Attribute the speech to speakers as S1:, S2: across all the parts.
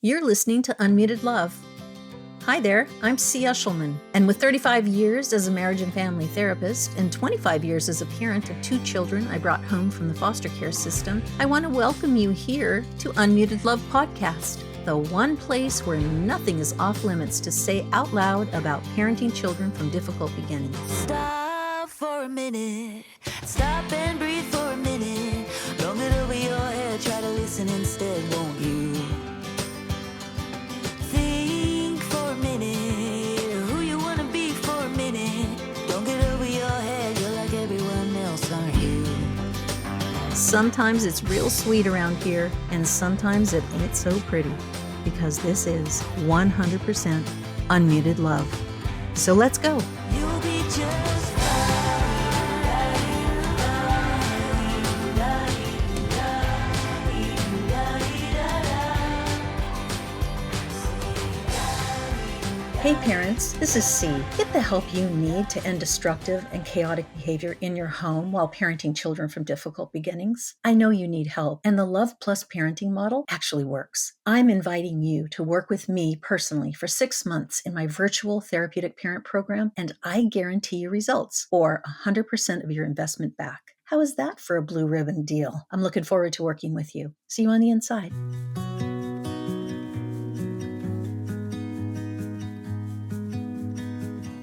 S1: You're listening to Unmuted Love. Hi there, I'm C. Eshelman, and with 35 years as a marriage and family therapist and 25 years as a parent of 2 children I brought home from the foster care system, I want to welcome you here to Unmuted Love Podcast, the one place where nothing is off limits to say out loud about parenting children from difficult beginnings.
S2: Stop for a minute, stop and breathe for a minute, long it over your head, try to listen instead, won't you? Think for a minute, who you want to be for a minute, don't get over your head, you're like everyone else, aren't you?
S1: Sometimes it's real sweet around here, and sometimes it ain't so pretty, because this is 100% Unmuted Love. So let's go.
S2: You'll be just
S1: Hey parents, this is C. Get the help you need to end destructive and chaotic behavior in your home while parenting children from difficult beginnings. I know you need help, and the Love Plus parenting model actually works. I'm inviting you to work with me personally for 6 months in my virtual therapeutic parent program, and I guarantee you results, or 100% of your investment back. How is that for a blue ribbon deal? I'm looking forward to working with you. See you on the inside.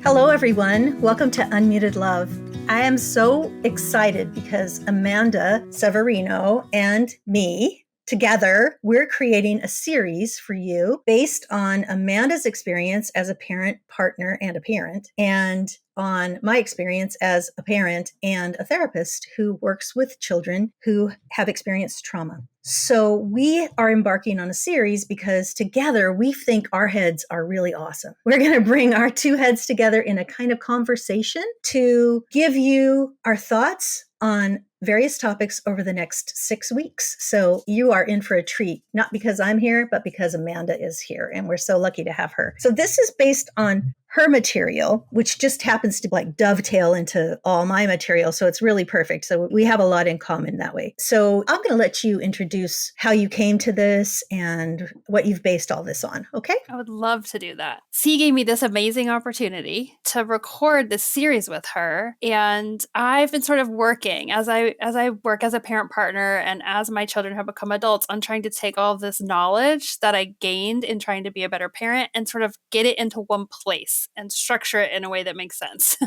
S1: Hello, everyone. Welcome to Unmuted Love. I am so excited because Amanda Savarino and me, together, we're creating a series for you based on Amanda's experience as a parent, partner, and a parent, and on my experience as a parent and a therapist who works with children who have experienced trauma. So we are embarking on a series because together we think our heads are really awesome. We're going to bring our 2 heads together in a kind of conversation to give you our thoughts on various topics over the next 6 weeks. So you are in for a treat, not because I'm here, but because Amanda is here, and we're so lucky to have her. So this is based on her material, which just happens to like dovetail into all my material. So it's really perfect. So we have a lot in common that way. So I'm going to let you introduce how you came to this and what you've based all this on. Okay?
S3: I would love to do that. C gave me this amazing opportunity to record this series with her. And I've been sort of working as I work as a parent partner and as my children have become adults on trying to take all of this knowledge that I gained in trying to be a better parent and sort of get it into one place and structure it in a way that makes sense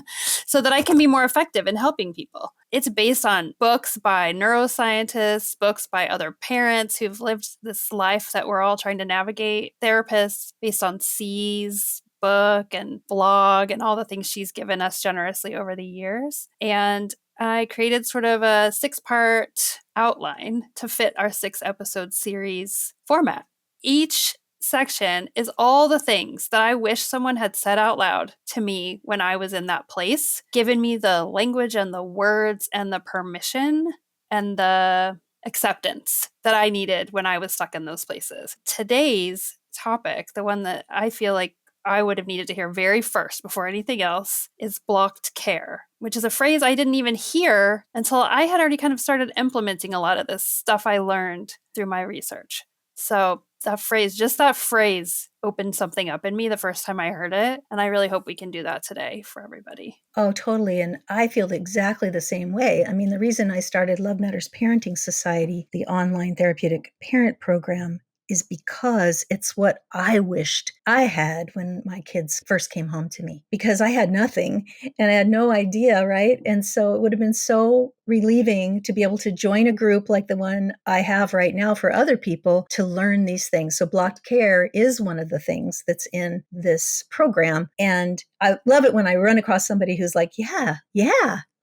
S3: so that I can be more effective in helping people. It's based on books by neuroscientists, books by other parents who've lived this life that we're all trying to navigate, therapists, based on C's book and blog and all the things she's given us generously over the years. And I created sort of a 6-part outline to fit our 6-episode series format. Each section is all the things that I wish someone had said out loud to me when I was in that place, given me the language and the words and the permission and the acceptance that I needed when I was stuck in those places. Today's topic, the one that I feel like I would have needed to hear very first before anything else, is blocked care, which is a phrase I didn't even hear until I had already kind of started implementing a lot of this stuff I learned through my research. So that phrase opened something up in me the first time I heard it. And I really hope we can do that today for everybody.
S1: Oh, totally. And I feel exactly the same way. I mean, the reason I started Love Matters Parenting Society, the online therapeutic parent program, is because it's what I wished I had when my kids first came home to me, because I had nothing and I had no idea, right? And so it would have been so relieving to be able to join a group like the one I have right now for other people to learn these things. So blocked care is one of the things that's in this program. And I love it when I run across somebody who's like, yeah.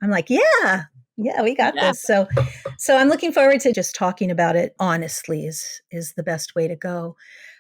S1: I'm like, yeah, we got this. So I'm looking forward to just talking about it honestly is the best way to go.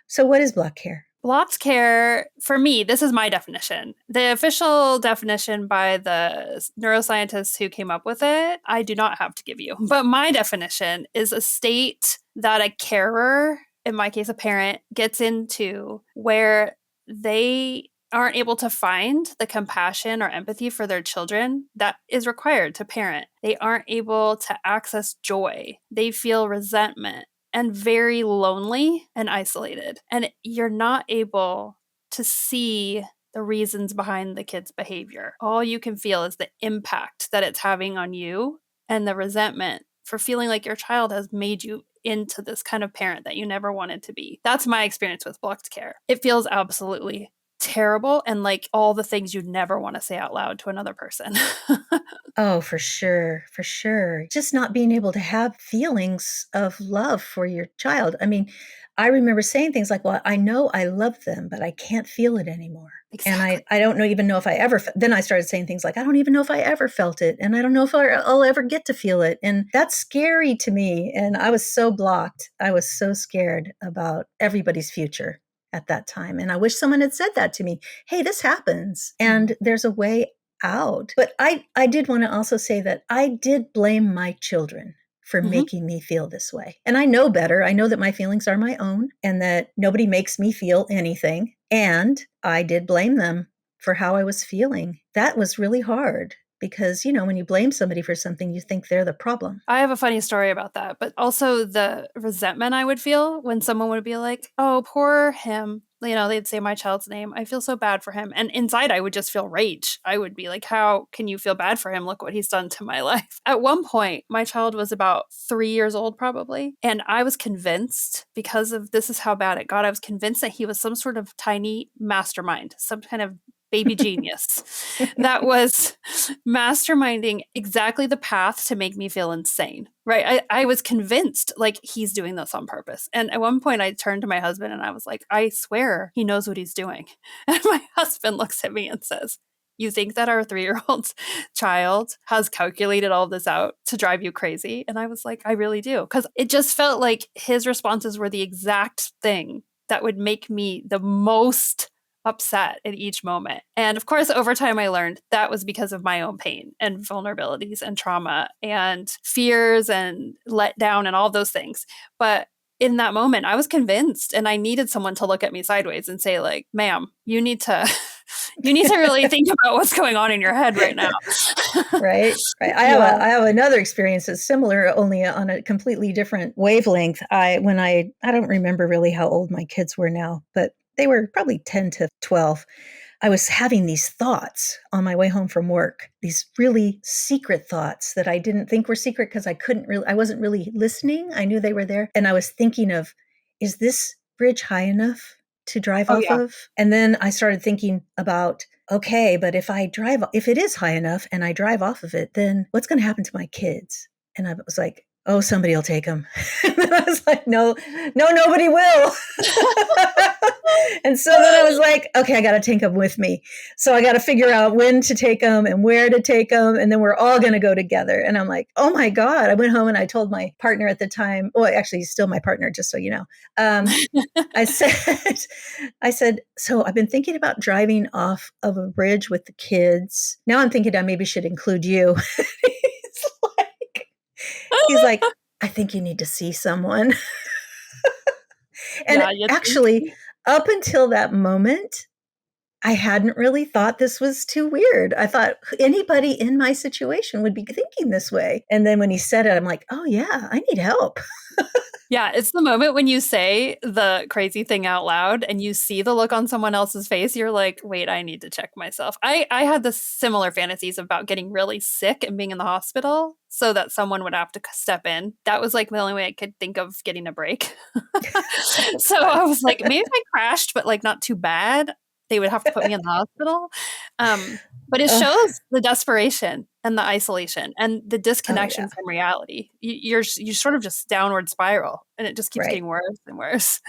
S1: So what is blocked care?
S3: Blocked care, for me, this is my definition. The official definition by the neuroscientists who came up with it, I do not have to give you. But my definition is a state that a carer, in my case a parent, gets into where they aren't able to find the compassion or empathy for their children that is required to parent. They aren't able to access joy. They feel resentment and very lonely and isolated. And you're not able to see the reasons behind the kid's behavior. All you can feel is the impact that it's having on you and the resentment for feeling like your child has made you into this kind of parent that you never wanted to be. That's my experience with blocked care. It feels absolutely terrible and like all the things you'd never want to say out loud to another person.
S1: Oh, for sure. For sure. Just not being able to have feelings of love for your child. I mean, I remember saying things like, well, I know I love them, but I can't feel it anymore.
S3: Exactly.
S1: And I don't know, even know if I ever, then I started saying things like, I don't even know if I ever felt it. And I don't know if I'll ever get to feel it. And that's scary to me. And I was so blocked. I was so scared about everybody's future at that time. And I wish someone had said that to me. Hey, this happens. And there's a way out. But I did want to also say that I did blame my children for making me feel this way. And I know better. I know that my feelings are my own and that nobody makes me feel anything. And I did blame them for how I was feeling. That was really hard because, you know, when you blame somebody for something, you think they're the problem.
S3: I have a funny story about that, but also the resentment I would feel when someone would be like, oh, poor him. You know, they'd say my child's name. I feel so bad for him. And inside, I would just feel rage. I would be like, how can you feel bad for him? Look what he's done to my life. At one point, my child was about 3 years old, probably. And I was convinced, because of this is how bad it got, I was convinced that he was some sort of tiny mastermind, some kind of baby genius that was masterminding exactly the path to make me feel insane. Right. I was convinced like he's doing this on purpose. And at one point I turned to my husband and I was like, I swear he knows what he's doing. And my husband looks at me and says, you think that our 3-year-old child has calculated all this out to drive you crazy? And I was like, I really do. Because it just felt like his responses were the exact thing that would make me the most upset at each moment. And of course, over time, I learned that was because of my own pain and vulnerabilities and trauma and fears and letdown and all those things. But in that moment, I was convinced and I needed someone to look at me sideways and say, like, ma'am, you need to really think about what's going on in your head right now.
S1: Right. I have another experience that's similar, only on a completely different wavelength. I don't remember really how old my kids were now, but they were probably 10 to 12. I was having these thoughts on my way home from work, these really secret thoughts that I didn't think were secret because I wasn't really listening. I knew they were there. And I was thinking of, is this bridge high enough to drive off of? And then I started thinking about, okay, but if it is high enough and I drive off of it, then what's going to happen to my kids? And I was like, oh, somebody will take them. And then I was like, no, nobody will. And so then I was like, okay, I got to take them with me. So I got to figure out when to take them and where to take them. And then we're all going to go together. And I'm like, oh my God. I went home and I told my partner at the time, well, actually he's still my partner, just so you know. I said, so I've been thinking about driving off of a bridge with the kids. Now I'm thinking I maybe should include you. He's like, I think you need to see someone. And actually, up until that moment, I hadn't really thought this was too weird. I thought anybody in my situation would be thinking this way. And then when he said it, I'm like, oh yeah, I need help.
S3: Yeah, it's the moment when you say the crazy thing out loud and you see the look on someone else's face, you're like, wait, I need to check myself. I had the similar fantasies about getting really sick and being in the hospital so that someone would have to step in. That was like the only way I could think of getting a break. So I was like, maybe if I crashed, but like not too bad, they would have to put me in the hospital. But it shows the desperation and the isolation and the disconnection from reality. You're sort of just downward spiral and it just keeps getting worse and worse.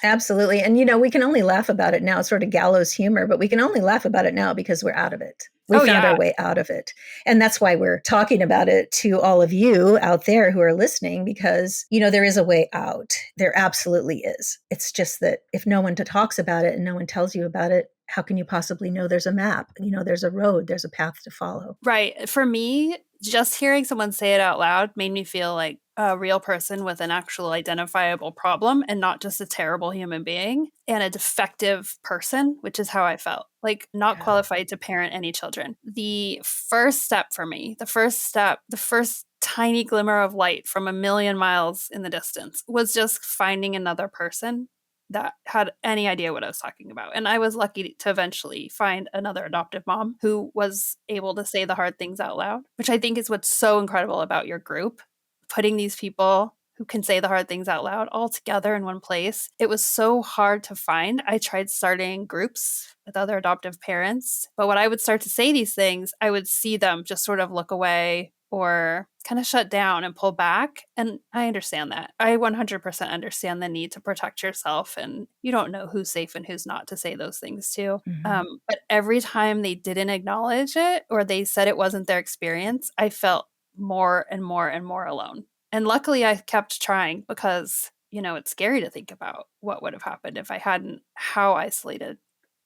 S1: Absolutely. And, you know, we can only laugh about it now. It's sort of gallows humor, but we can only laugh about it now because we're out of it. We found our way out of it. And that's why we're talking about it to all of you out there who are listening, because, you know, there is a way out. There absolutely is. It's just that if no one talks about it and no one tells you about it, how can you possibly know there's a map? You know, there's a road, there's a path to follow.
S3: Right. For me, just hearing someone say it out loud made me feel like a real person with an actual identifiable problem and not just a terrible human being and a defective person, which is how I felt. Like not qualified to parent any children. The first step for me, the first tiny glimmer of light from a million miles in the distance was just finding another person that had any idea what I was talking about. And I was lucky to eventually find another adoptive mom who was able to say the hard things out loud, which I think is what's so incredible about your group, putting these people who can say the hard things out loud all together in one place. It was so hard to find. I tried starting groups with other adoptive parents, but when I would start to say these things, I would see them just sort of look away or kind of shut down and pull back. And I understand that. I 100% understand the need to protect yourself. And you don't know who's safe and who's not to say those things to. But every time they didn't acknowledge it or they said it wasn't their experience, I felt more and more and more alone. And luckily, I kept trying because, it's scary to think about what would have happened if I hadn't, how isolated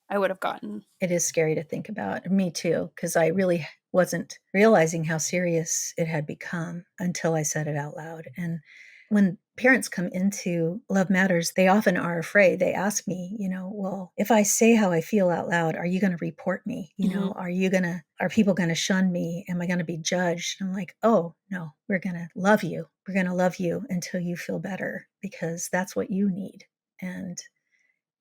S3: I would have gotten.
S1: It is scary to think about. Me too, because I really wasn't realizing how serious it had become until I said it out loud. And when parents come into Love Matters, they often are afraid. They ask me, well, if I say how I feel out loud, are you going to report me? Are people going to shun me? Am I going to be judged? And I'm like, oh, no, we're going to love you. We're going to love you until you feel better because that's what you need. And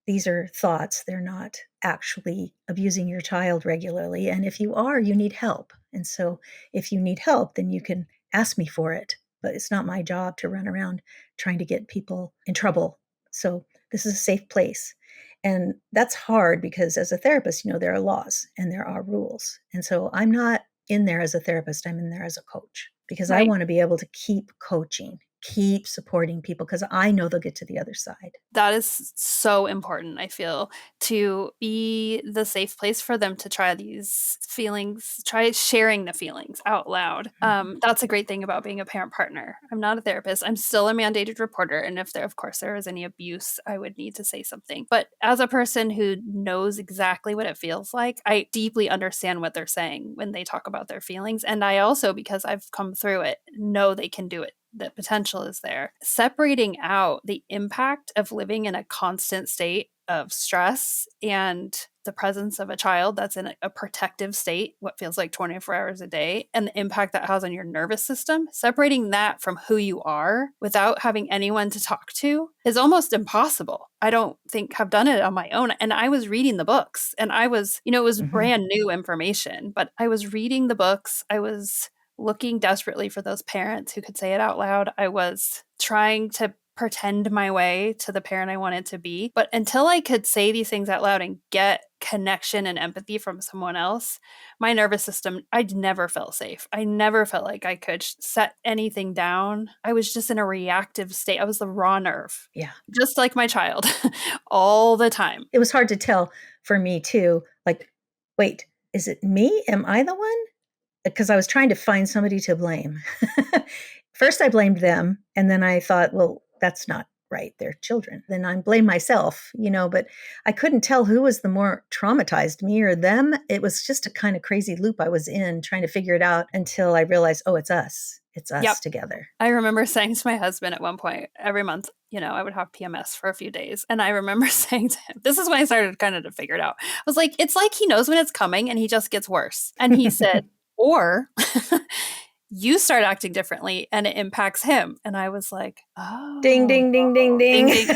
S1: these are thoughts. They're not actually abusing your child regularly. And if you are, you need help. And so if you need help, then you can ask me for it. But it's not my job to run around trying to get people in trouble. So this is a safe place. And that's hard because as a therapist, there are laws and there are rules. And so I'm not in there as a therapist. I'm in there as a coach because I want to be able to keep coaching, keep supporting people because I know they'll get to the other side.
S3: That is so important, I feel, to be the safe place for them to try these feelings, try sharing the feelings out loud. That's a great thing about being a parent partner. I'm not a therapist. I'm still a mandated reporter. And if there is any abuse, I would need to say something. But as a person who knows exactly what it feels like, I deeply understand what they're saying when they talk about their feelings. And I also, because I've come through it, know they can do it. The potential is there. Separating out the impact of living in a constant state of stress and the presence of a child that's in a protective state, what feels like 24 hours a day, and the impact that has on your nervous system, separating that from who you are without having anyone to talk to is almost impossible. I don't think I've done it on my own. And I was reading the books and I was, it was brand new information, but I was reading the books. I was looking desperately for those parents who could say it out loud. I was trying to pretend my way to the parent I wanted to be. But until I could say these things out loud and get connection and empathy from someone else, my nervous system, I'd never felt safe. I never felt like I could set anything down. I was just in a reactive state. I was the raw nerve.
S1: Yeah.
S3: Just like my child all the time.
S1: It was hard to tell for me too. Like, wait, is it me? Am I the one? Because I was trying to find somebody to blame. First, I blamed them. And then I thought, well, that's not right. They're children. Then I blame myself, but I couldn't tell who was the more traumatized, me or them. It was just a kind of crazy loop I was in trying to figure it out until I realized, oh, it's us. It's us together.
S3: I remember saying to my husband at one point, every month, I would have PMS for a few days. And I remember saying to him, this is when I started kind of to figure it out. I was like, it's like he knows when it's coming and he just gets worse. And he said, or you start acting differently and it impacts him. And I was like, oh.
S1: Ding, ding, ding, ding, ding.
S3: Ding, ding.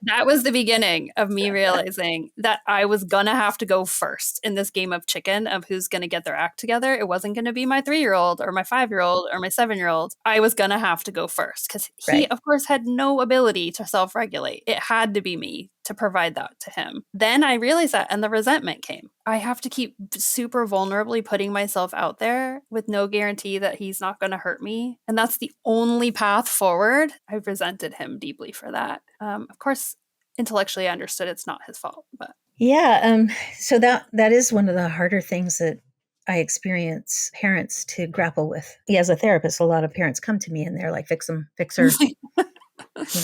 S3: That was the beginning of me realizing that I was going to have to go first in this game of chicken of who's going to get their act together. It wasn't going to be my 3-year-old or my 5-year-old or my 7-year-old. I was going to have to go first because he, of course, had no ability to self-regulate. It had to be me to provide that to him. Then I realized that and the resentment came. I have to keep super vulnerably putting myself out there with no guarantee that he's not going to hurt me. And that's the only path forward. I resented him deeply for that. Of course, intellectually I understood it's not his fault, but
S1: so that is one of the harder things that I experience parents to grapple with. As a therapist, a lot of parents come to me and they're like, fix her,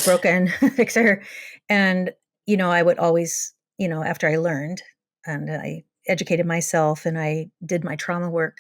S1: broken, fix her. And I would always, after I learned and I educated myself and I did my trauma work,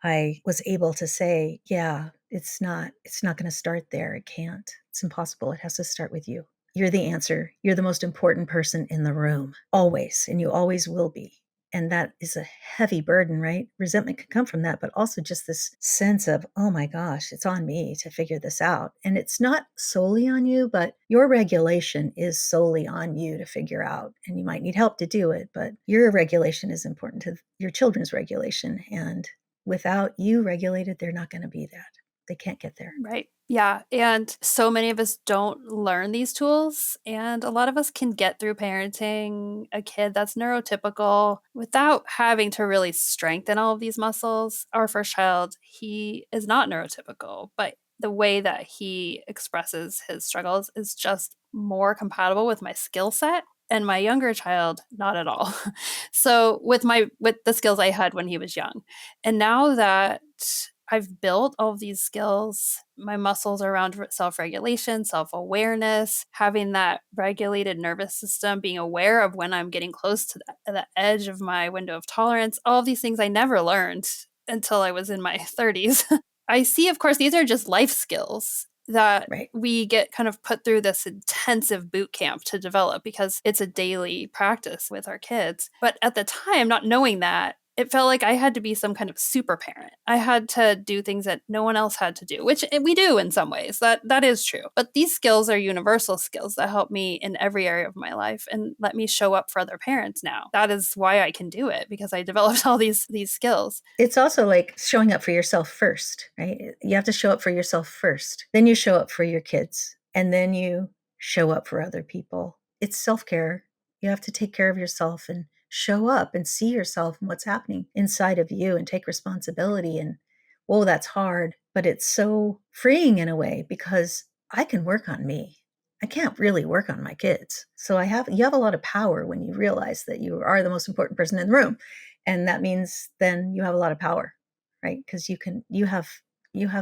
S1: I was able to say, yeah, it's not going to start there. It can't. It's impossible. It has to start with you. You're the answer. You're the most important person in the room, always, and you always will be. And that is a heavy burden, right? Resentment can come from that, but also just this sense of, oh my gosh, it's on me to figure this out. And it's not solely on you, but your regulation is solely on you to figure out. And you might need help to do it, but your regulation is important to your children's regulation. And without you regulated, they're not going to be that. They can't get there.
S3: Right. Yeah. And so many of us don't learn these tools. And a lot of us can get through parenting a kid that's neurotypical without having to really strengthen all of these muscles. Our first child, he is not neurotypical, but the way that he expresses his struggles is just more compatible with my skill set. And my younger child, not at all. So with the skills I had when he was young. And now that I've built all of these skills, my muscles around self-regulation, self-awareness, having that regulated nervous system, being aware of when I'm getting close to the edge of my window of tolerance, all of these things I never learned until I was in my 30s. I see, of course, these are just life skills that we get kind of put through this intensive boot camp to develop because it's a daily practice with our kids. But at the time, not knowing that, it felt like I had to be some kind of super parent. I had to do things that no one else had to do, which we do in some ways. That is true. But these skills are universal skills that help me in every area of my life and let me show up for other parents now. That is why I can do it, because I developed all these skills.
S1: It's also like showing up for yourself first, right? You have to show up for yourself first. Then you show up for your kids, and then you show up for other people. It's self-care. You have to take care of yourself and show up and see yourself and what's happening inside of you and take responsibility. And whoa, that's hard, but it's so freeing in a way because I can work on me. I can't really work on my kids. So you have a lot of power when you realize that you are the most important person in the room. And that means then you have a lot of power, right? Because you have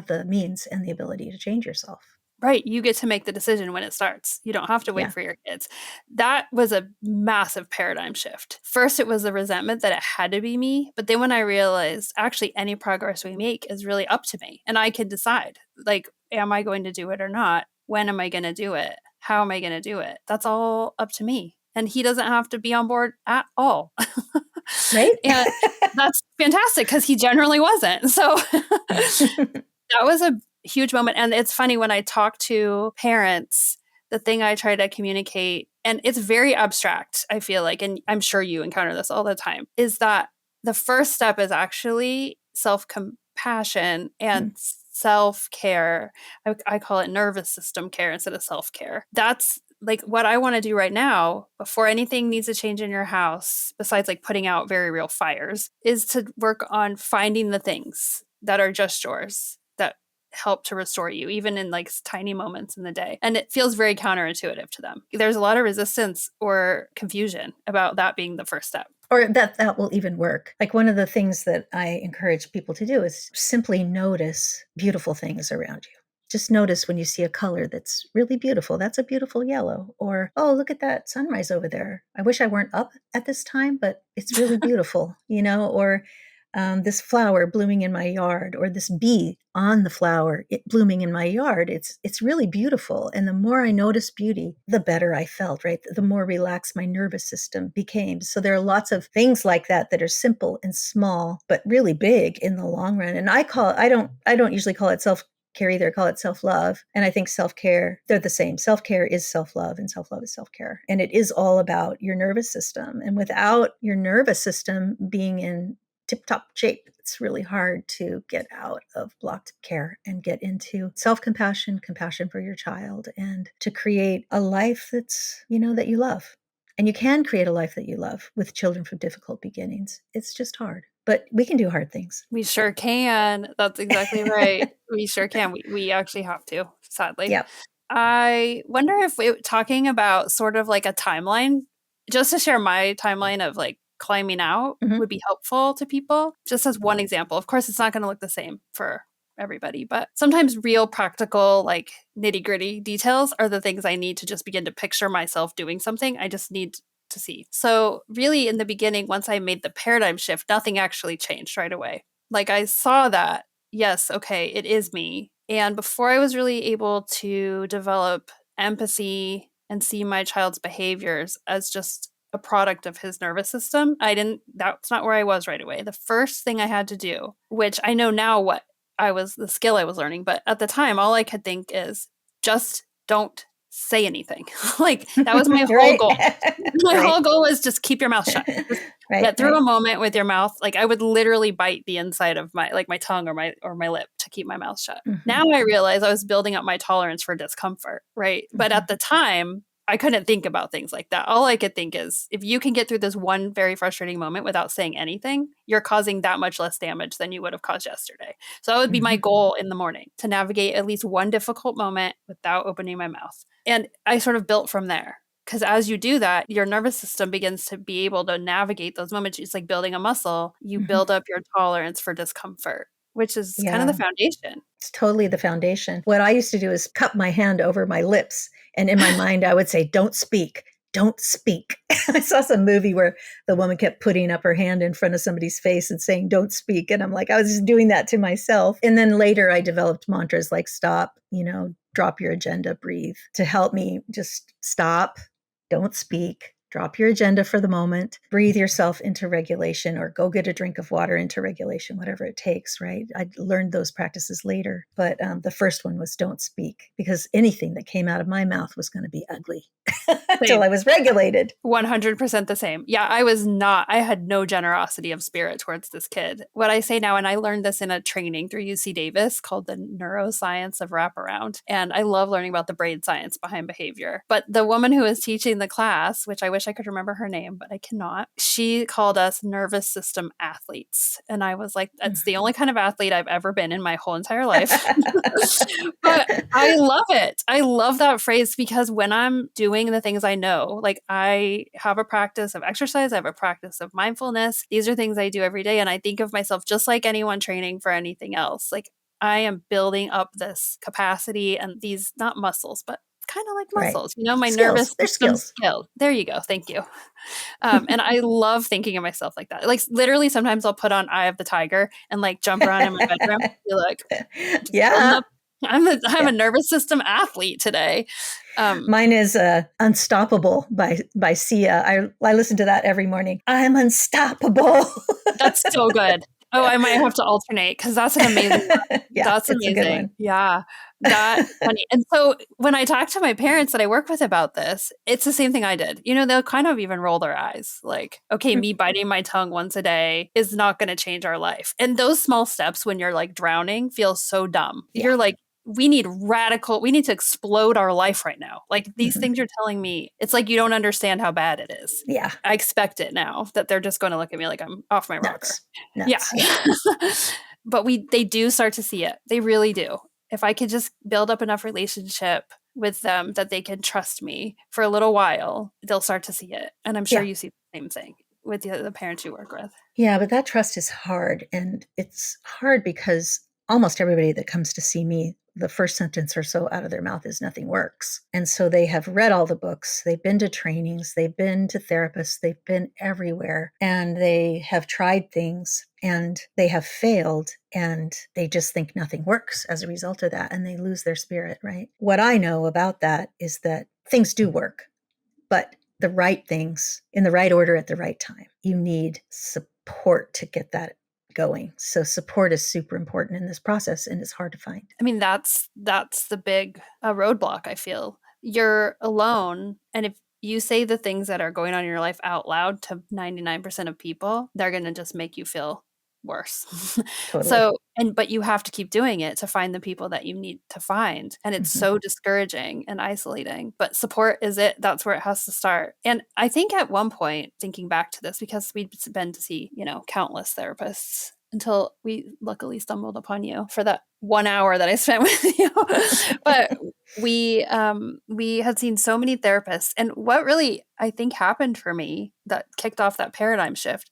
S1: the means and the ability to change yourself.
S3: Right. You get to make the decision when it starts. You don't have to wait for your kids. That was a massive paradigm shift. First, it was the resentment that it had to be me. But then when I realized actually any progress we make is really up to me and I can decide, like, am I going to do it or not? When am I going to do it? How am I going to do it? That's all up to me. And he doesn't have to be on board at all.
S1: Right.
S3: And that's fantastic because he generally wasn't. So that was a huge moment. And it's funny when I talk to parents, the thing I try to communicate, and it's very abstract, I feel like, and I'm sure you encounter this all the time, is that the first step is actually self-compassion and self-care. I call it nervous system care instead of self-care. That's like what I want to do right now before anything needs to change in your house, besides like putting out very real fires, is to work on finding the things that are just yours that help to restore you, even in like tiny moments in the day. And it feels very counterintuitive to them. There's a lot of resistance or confusion about that being the first step.
S1: Or that will even work. Like one of the things that I encourage people to do is simply notice beautiful things around you. Just notice when you see a color that's really beautiful. That's a beautiful yellow. Or, oh, look at that sunrise over there. I wish I weren't up at this time, but it's really beautiful, or this flower blooming in my yard, or this bee on the flower blooming in my yard. It's really beautiful. And the more I noticed beauty, the better I felt, right? The more relaxed my nervous system became. So there are lots of things like that are simple and small, but really big in the long run. And I don't usually call it self-care either. I call it self-love. And I think self-care, they're the same. Self-care is self-love and self-love is self-care. And it is all about your nervous system. And without your nervous system being in tip-top shape, it's really hard to get out of blocked care and get into self-compassion, compassion for your child, and to create a life that's, that you love. And you can create a life that you love with children from difficult beginnings. It's just hard, but we can do hard things.
S3: We sure can. That's exactly right. We sure can. We actually have to, sadly.
S1: Yeah.
S3: I wonder if talking about sort of like a timeline, just to share my timeline of like climbing out would be helpful to people. Just as one example. Of course, it's not going to look the same for everybody, but sometimes real practical, like nitty-gritty details are the things I need to just begin to picture myself doing something. I just need to see. So really in the beginning, once I made the paradigm shift, nothing actually changed right away. Like I saw that, yes, okay, it is me. And before I was really able to develop empathy and see my child's behaviors as just a product of his nervous system. That's not where I was right away. The first thing I had to do, which I know now the skill I was learning, but at the time, all I could think is just don't say anything. Like that was my whole
S1: Right.
S3: goal. My
S1: Right.
S3: whole goal was just keep your mouth shut. Just
S1: Right.
S3: get through
S1: Right.
S3: a moment with your mouth. Like I would literally bite the inside of my tongue or my lip to keep my mouth shut.
S1: Mhm.
S3: Now I realize I was building up my tolerance for discomfort, right? But at the time, I couldn't think about things like that. All I could think is if you can get through this one very frustrating moment without saying anything, you're causing that much less damage than you would have caused yesterday. So that would be my goal in the morning, to navigate at least one difficult moment without opening my mouth. And I sort of built from there. Because as you do that, your nervous system begins to be able to navigate those moments. It's like building a muscle. You build up your tolerance for discomfort, which is kind of the foundation.
S1: It's totally the foundation. What I used to do is cup my hand over my lips. And in my mind, I would say, don't speak. Don't speak. I saw some movie where the woman kept putting up her hand in front of somebody's face and saying, don't speak. And I'm like, I was just doing that to myself. And then later I developed mantras like stop, drop your agenda, breathe, to help me just stop, don't speak, drop your agenda for the moment, breathe yourself into regulation, or go get a drink of water into regulation, whatever it takes, right? I learned those practices later. But the first one was don't speak, because anything that came out of my mouth was going to be ugly until I was regulated.
S3: 100% the same. Yeah, I had no generosity of spirit towards this kid. What I say now, and I learned this in a training through UC Davis called the neuroscience of wraparound. And I love learning about the brain science behind behavior. But the woman who was teaching the class, which I wish I could remember her name, but I cannot, she called us nervous system athletes. And I was like, that's the only kind of athlete I've ever been in my whole entire life. But I love it. I love that phrase, because when I'm doing the things I know, like I have a practice of exercise, I have a practice of mindfulness. These are things I do every day. And I think of myself just like anyone training for anything else. Like I am building up this capacity and these, not muscles, but kind of like muscles, my
S1: skills.
S3: nervous
S1: They're
S3: system
S1: skills.
S3: skill. There you go. Thank you. And I love thinking of myself like that. Like literally sometimes I'll put on Eye of the Tiger and like jump around in my bedroom. Be like,
S1: yeah.
S3: I'm a nervous system athlete today.
S1: Mine is Unstoppable by Sia. I listen to that every morning. I'm unstoppable.
S3: That's so good. Oh, I might have to alternate, because that's an amazing one.
S1: Yeah,
S3: that's
S1: it's
S3: amazing.
S1: a good one.
S3: Yeah, that's funny. And so when I talk to my parents that I work with about this, it's the same thing I did. They'll kind of even roll their eyes like, okay, me biting my tongue once a day is not going to change our life. And those small steps when you're like drowning feel so dumb.
S1: Yeah.
S3: You're like, we need to explode our life right now. Like these things you're telling me, it's like you don't understand how bad it is.
S1: Yeah.
S3: I expect it now that they're just going to look at me like I'm off my rocker.
S1: Nuts.
S3: Yeah. But they do start to see it. They really do. If I could just build up enough relationship with them that they can trust me for a little while, they'll start to see it. And I'm sure you see the same thing with the parents you work with.
S1: Yeah, but that trust is hard. And it's hard because almost everybody that comes to see me, the first sentence or so out of their mouth is nothing works. And so they have read all the books, they've been to trainings, they've been to therapists, they've been everywhere, and they have tried things and they have failed, and they just think nothing works as a result of that, and they lose their spirit, right? What I know about that is that things do work, but the right things in the right order at the right time. You need support to get that going. So support is super important in this process, and it's hard to find.
S3: I mean, that's the big roadblock, I feel. You're alone, and if you say the things that are going on in your life out loud to 99% of people, they're going to just make you feel worse.
S1: Totally.
S3: But you have to keep doing it to find the people that you need to find. And it's so discouraging and isolating, but support is it. That's where it has to start. And I think at one point, thinking back to this, because we've been to see, countless therapists until we luckily stumbled upon you for that 1 hour that I spent with you. But we had seen so many therapists. And what really, I think, happened for me that kicked off that paradigm shift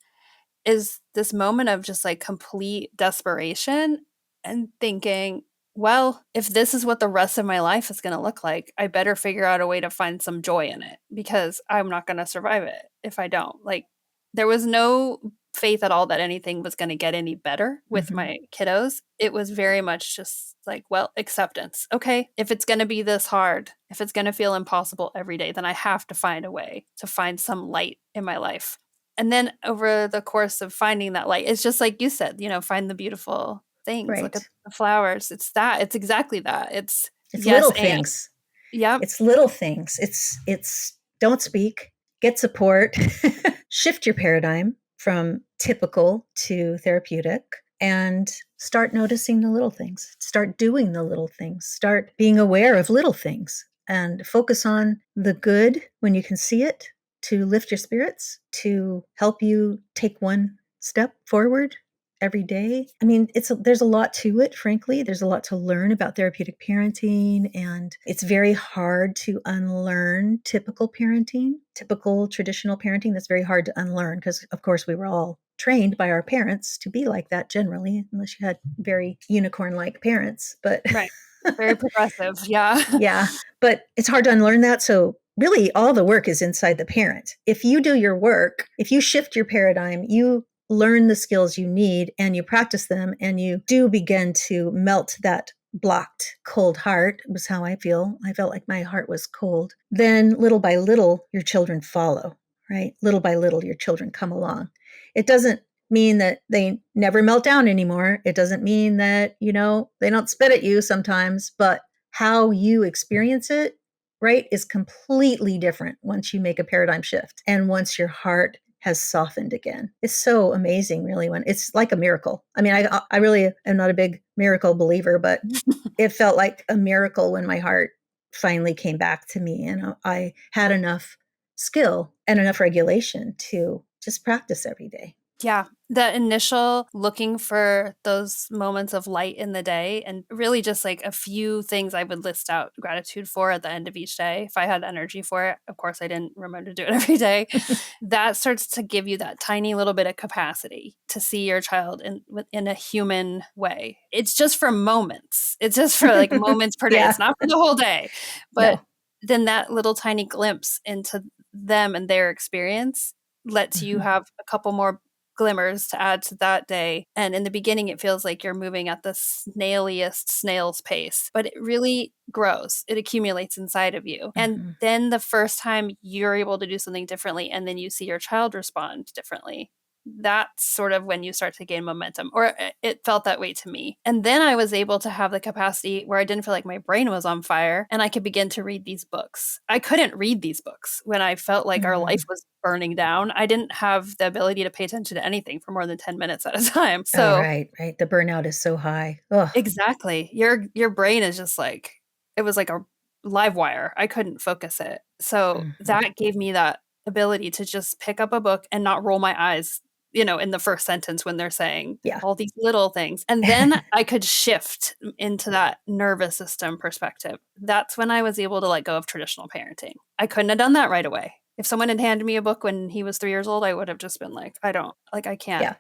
S3: is this moment of just like complete desperation and thinking, well, if this is what the rest of my life is going to look like, I better figure out a way to find some joy in it, because I'm not going to survive it if I don't. Like, there was no faith at all that anything was going to get any better with
S1: Mhm.
S3: my kiddos. It was very much just like, well, acceptance. Okay, if it's going to be this hard, if it's going to feel impossible every day, then I have to find a way to find some light in my life. And then over the course of finding that light, it's just like you said, find the beautiful things, look at
S1: Right.
S3: the flowers. It's exactly that. It's
S1: It's
S3: yes,
S1: little
S3: and
S1: things.
S3: yep.
S1: It's little things. It's don't speak, get support, shift your paradigm from typical to therapeutic, and start noticing the little things. Start doing the little things. Start being aware of little things and focus on the good when you can see it, to lift your spirits, to help you take one step forward every day. I mean, there's a lot to it, frankly. There's a lot to learn about therapeutic parenting, and it's very hard to unlearn typical traditional parenting. That's very hard to unlearn because, of course, we were all trained by our parents to be like that generally, unless you had very unicorn-like parents. But
S3: Right. Very progressive. Yeah.
S1: yeah, but it's hard to unlearn that. So really all the work is inside the parent. If you do your work, if you shift your paradigm, you learn the skills you need and you practice them, and you do begin to melt that blocked cold heart, was how I feel. I felt like my heart was cold. Then little by little, your children follow, right? Little by little, your children come along. It doesn't mean that they never melt down anymore. It doesn't mean that, they don't spit at you sometimes, but how you experience it, right, is completely different once you make a paradigm shift and once your heart has softened again. It's so amazing, really, when it's like a miracle. I mean, I really am not a big miracle believer, but it felt like a miracle when my heart finally came back to me and I had enough skill and enough regulation to just practice every day.
S3: Yeah. The initial looking for those moments of light in the day, and really just like a few things I would list out gratitude for at the end of each day. If I had energy for it, of course, I didn't remember to do it every day. That starts to give you that tiny little bit of capacity to see your child in a human way. It's just for moments. It's just for like moments per day.
S1: Yeah.
S3: It's not for the whole day. But
S1: No.
S3: then that little tiny glimpse into them and their experience lets you have a couple more glimmers to add to that day. And in the beginning, it feels like you're moving at the snailiest snail's pace, but it really grows. It accumulates inside of you. And then the first time you're able to do something differently, and then you see your child respond differently, that's sort of when you start to gain momentum, or it felt that way to me. And then I was able to have the capacity where I didn't feel like my brain was on fire, and I could begin to read these books. I couldn't read these books when I felt like our life was burning down. I didn't have the ability to pay attention to anything for more than 10 minutes at a time. So
S1: right. The burnout is so high. Ugh.
S3: exactly. Your brain is just like, it was like a live wire. I couldn't focus it. So that gave me that ability to just pick up a book and not roll my eyes, in the first sentence when they're saying all these little things. And then I could shift into that nervous system perspective. That's when I was able to let go of traditional parenting. I couldn't have done that right away. If someone had handed me a book when he was 3 years old, I would have just been like, I can't.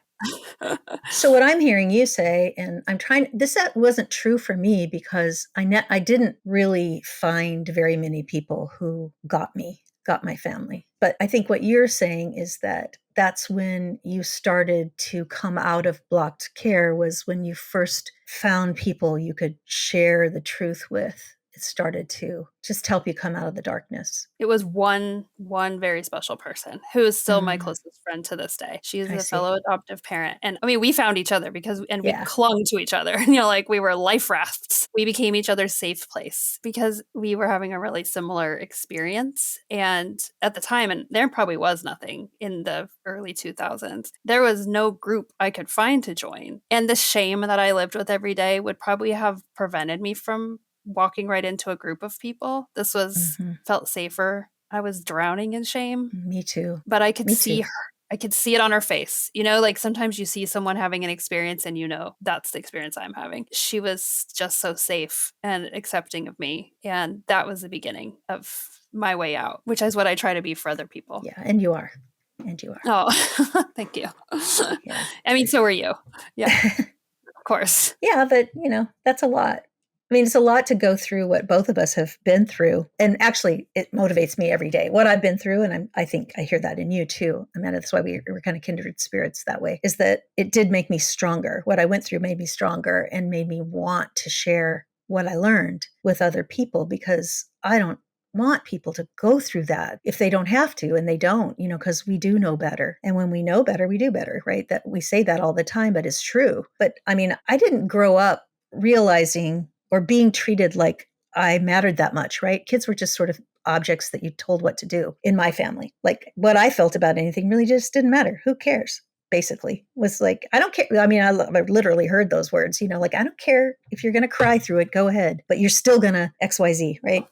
S1: Yeah. So what I'm hearing you say, and that wasn't true for me because I didn't really find very many people who got my family. But I think what you're saying is that that's when you started to come out of blocked care, was when you first found people you could share the truth with. It started to just help you come out of the darkness.
S3: It was one very special person who is still my closest friend to this day. She's a fellow adoptive parent. And I mean, we found each other we clung to each other. Like we were life rafts. We became each other's safe place because we were having a really similar experience. And at the time, and there probably was nothing in the early 2000s, there was no group I could find to join. And the shame that I lived with every day would probably have prevented me from walking right into a group of people. This was felt safer. I was drowning in shame.
S1: Me too.
S3: But I could see her. I could see it on her face. Like sometimes you see someone having an experience and that's the experience I'm having. She was just so safe and accepting of me. And that was the beginning of my way out, which is what I try to be for other people.
S1: Yeah, and you are.
S3: Oh, thank you. Yeah. I mean, so are you. Yeah, of course.
S1: Yeah, but that's a lot. mean, it's a lot to go through what both of us have been through. And actually, it motivates me every day. What I've been through, and I think I hear that in you too, Amanda, that's why we're kind of kindred spirits that way, is that it did make me stronger. What I went through made me stronger and made me want to share what I learned with other people, because I don't want people to go through that if they don't have to, and they don't, because we do know better. And when we know better, we do better, right? That we say that all the time, but it's true. But I mean, I didn't grow up realizing or being treated like I mattered that much, right? Kids were just sort of objects that you told what to do in my family. Like what I felt about anything really just didn't matter. Who cares? Basically was like, I don't care. I mean, I literally heard those words, like, I don't care if you're going to cry through it, go ahead, but you're still going to XYZ, right?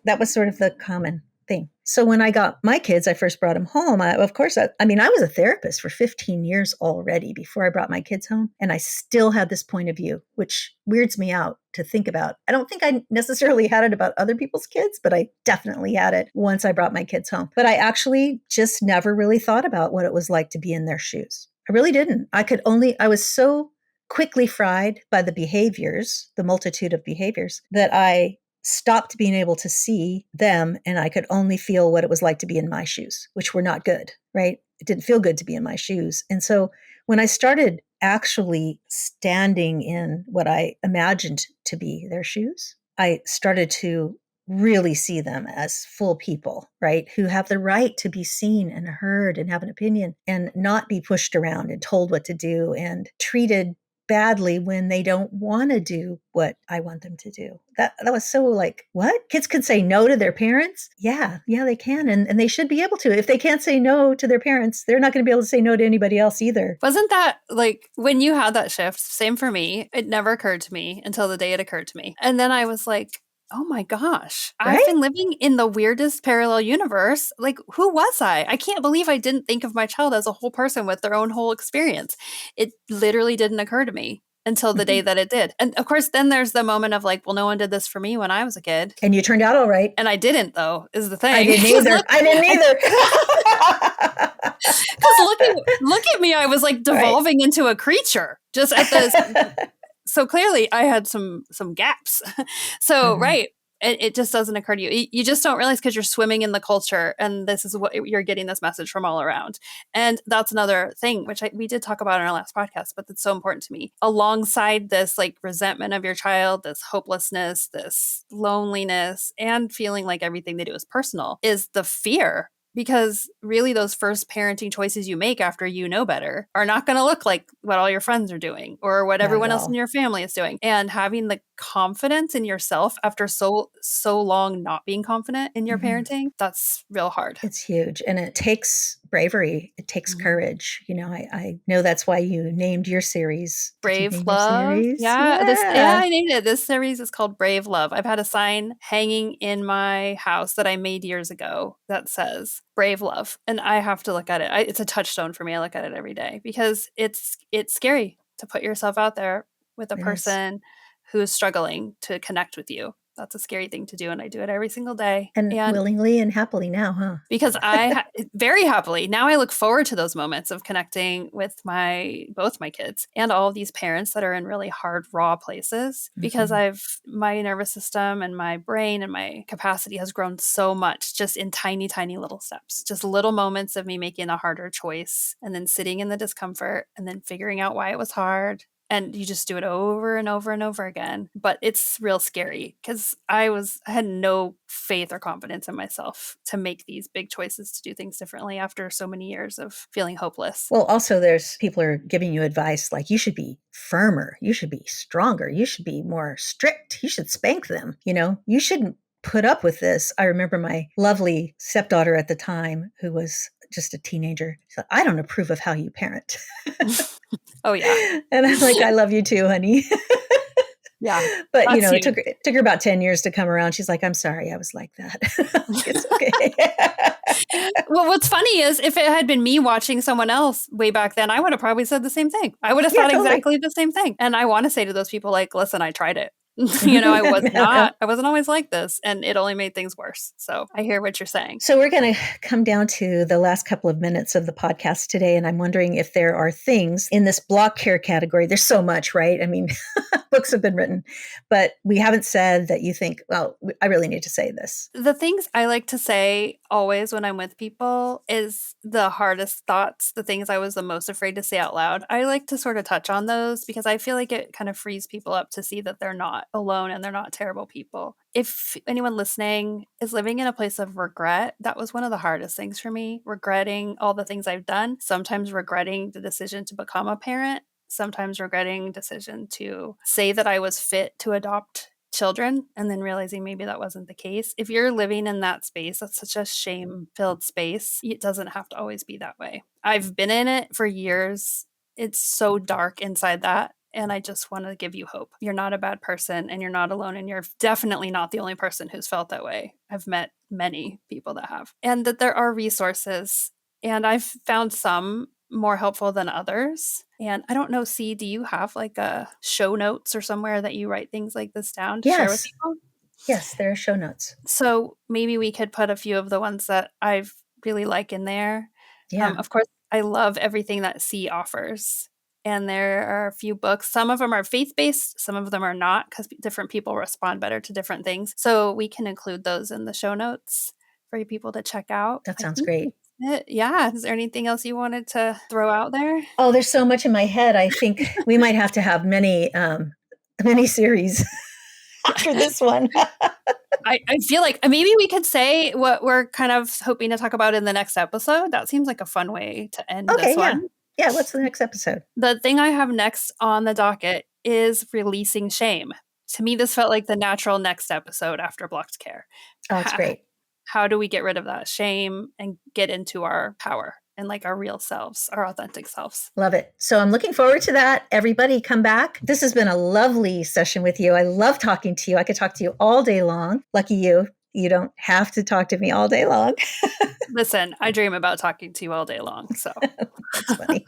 S1: That was sort of the common thing. So when I got my kids, I first brought them home. I was a therapist for 15 years already before I brought my kids home. And I still had this point of view, which weirds me out to think about. I don't think I necessarily had it about other people's kids, but I definitely had it once I brought my kids home. But I actually just never really thought about what it was like to be in their shoes. I really didn't. I was so quickly fried by the multitude of behaviors, that I stopped being able to see them, and I could only feel what it was like to be in my shoes, which were not good, right? It didn't feel good to be in my shoes. And so when I started actually standing in what I imagined to be their shoes, I started to really see them as full people, right? Who have the right to be seen and heard and have an opinion, and not be pushed around and told what to do and treated badly when they don't want to do what I want them to do. That was so like, what? Kids can say no to their parents? Yeah, they can. And they should be able to. If they can't say no to their parents, they're not going to be able to say no to anybody else either.
S3: Wasn't that like when you had that shift? Same for me. It never occurred to me until the day it occurred to me. And then I was like, oh my gosh,
S1: right?
S3: I've been living in the weirdest parallel universe. Like, who was I? I can't believe I didn't think of my child as a whole person with their own whole experience. It literally didn't occur to me until the day that it did. And of course, then there's the moment of like, well, no one did this for me when I was a kid.
S1: And you turned out all right.
S3: And I didn't, though, is the thing.
S1: I didn't either.
S3: Because look at me, I was like devolving into a creature just at this. So clearly I had some gaps. So, right. It just doesn't occur to you. You just don't realize because you're swimming in the culture, and this is what you're getting this message from all around. And that's another thing, which we did talk about in our last podcast, but that's so important to me. Alongside this like resentment of your child, this hopelessness, this loneliness, and feeling like everything they do is personal, is the fear. Because really those first parenting choices you make after you know better are not going to look like what all your friends are doing or what everyone else in your family is doing. And having the confidence in yourself after so long not being confident in your parenting, that's real hard.
S1: It's huge. And it takes bravery. It takes courage. I know that's why you named your series
S3: Brave Love. Yeah, I named it. This series is called Brave Love. I've had a sign hanging in my house that I made years ago that says Brave Love. And I have to look at it. It's a touchstone for me. I look at it every day because it's scary to put yourself out there with a person who's struggling to connect with you. That's a scary thing to do, and I do it every single day.
S1: And willingly and happily now, huh?
S3: Because very happily. Now I look forward to those moments of connecting with both my kids and all of these parents that are in really hard, raw places. Because my nervous system and my brain and my capacity has grown so much just in tiny, tiny little steps. Just little moments of me making a harder choice and then sitting in the discomfort and then figuring out why it was hard. And you just do it over and over and over again. But it's real scary because I had no faith or confidence in myself to make these big choices to do things differently after so many years of feeling hopeless.
S1: Well, also there's people are giving you advice like you should be firmer, you should be stronger, you should be more strict, you should spank them, you shouldn't put up with this. I remember my lovely stepdaughter at the time who was just a teenager. She said, I don't approve of how you parent.
S3: Oh, yeah.
S1: And I'm like, I love you too, honey.
S3: Yeah.
S1: But, it took her about 10 years to come around. She's like, I'm sorry, I was like that. It's okay.
S3: Well, what's funny is if it had been me watching someone else way back then, I would have probably said the same thing. I would have thought exactly the same thing. And I want to say to those people like, listen, I tried it. I wasn't always like this, and it only made things worse. So I hear what you're saying.
S1: So we're going to come down to the last couple of minutes of the podcast today. And I'm wondering if there are things in this block care category. There's so much, right? I mean, books have been written, but we haven't said that you think, well, I really need to say this.
S3: The things I like to say always when I'm with people is the hardest thoughts, the things I was the most afraid to say out loud. I like to sort of touch on those because I feel like it kind of frees people up to see that they're not alone and they're not terrible people. If anyone listening is living in a place of regret, that was one of the hardest things for me, regretting all the things I've done, sometimes regretting the decision to become a parent, sometimes regretting decision to say that I was fit to adopt children and then realizing maybe that wasn't the case. If you're living in that space, that's such a shame-filled space. It doesn't have to always be that way. I've been in it for years. It's so dark inside that. And I just want to give you hope. You're not a bad person and you're not alone. And you're definitely not the only person who's felt that way. I've met many people that have. And that there are resources. And I've found some more helpful than others. And I don't know, C, do you have like a show notes or somewhere that you write things like this down to share with people?
S1: Yes, there are show notes.
S3: So maybe we could put a few of the ones that I've really like in there.
S1: Yeah.
S3: Of course, I love everything that C offers. And there are a few books. Some of them are faith-based, some of them are not, because different people respond better to different things. So we can include those in the show notes for you people to check out.
S1: That sounds great.
S3: Yeah. Is there anything else you wanted to throw out there?
S1: Oh, there's so much in my head. I think we might have to have many series after this one.
S3: I feel like maybe we could say what we're kind of hoping to talk about in the next episode. That seems like a fun way to end this one.
S1: Yeah, what's the next episode?
S3: The thing I have next on the docket is releasing shame. To me, this felt like the natural next episode after blocked care.
S1: Oh, that's great.
S3: How do we get rid of that shame and get into our power and like our real selves, our authentic selves?
S1: Love it. So I'm looking forward to that. Everybody come back. This has been a lovely session with you. I love talking to you. I could talk to you all day long. Lucky you. You don't have to talk to me all day long.
S3: Listen, I dream about talking to you all day long. So
S1: that's funny.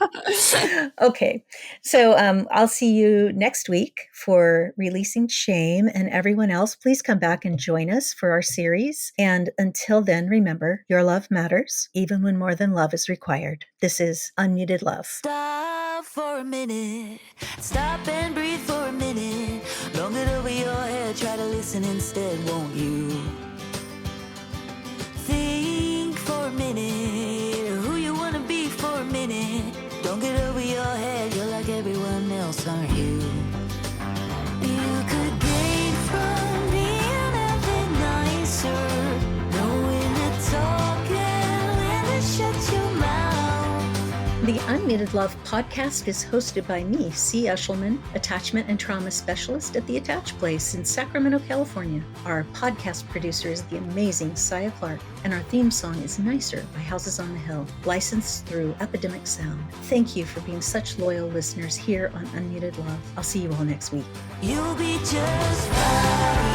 S1: Okay. So I'll see you next week for Releasing Shame. And everyone else, please come back and join us for our series. And until then, remember, your love matters, even when more than love is required. This is UnMuted Love.
S2: Stop for a minute. Stop and breathe for a minute. Long it over your head. Try to listen instead, won't you? Think for a minute who you want to be for a minute. Don't get over your head. You're like everyone else, aren't you? You could gain from being a bit nicer. Know when to talk and when to shut your mouth.
S1: The UnMuted Love podcast is hosted by me, C. Eshelman, attachment and trauma specialist at the Attach Place in Sacramento, California. Our podcast producer is the amazing Saya Clark, and our theme song is Nicer by Houses on the Hill, licensed through Epidemic Sound. Thank you for being such loyal listeners here on UnMuted Love. I'll see you all next week.
S2: You'll be just fine.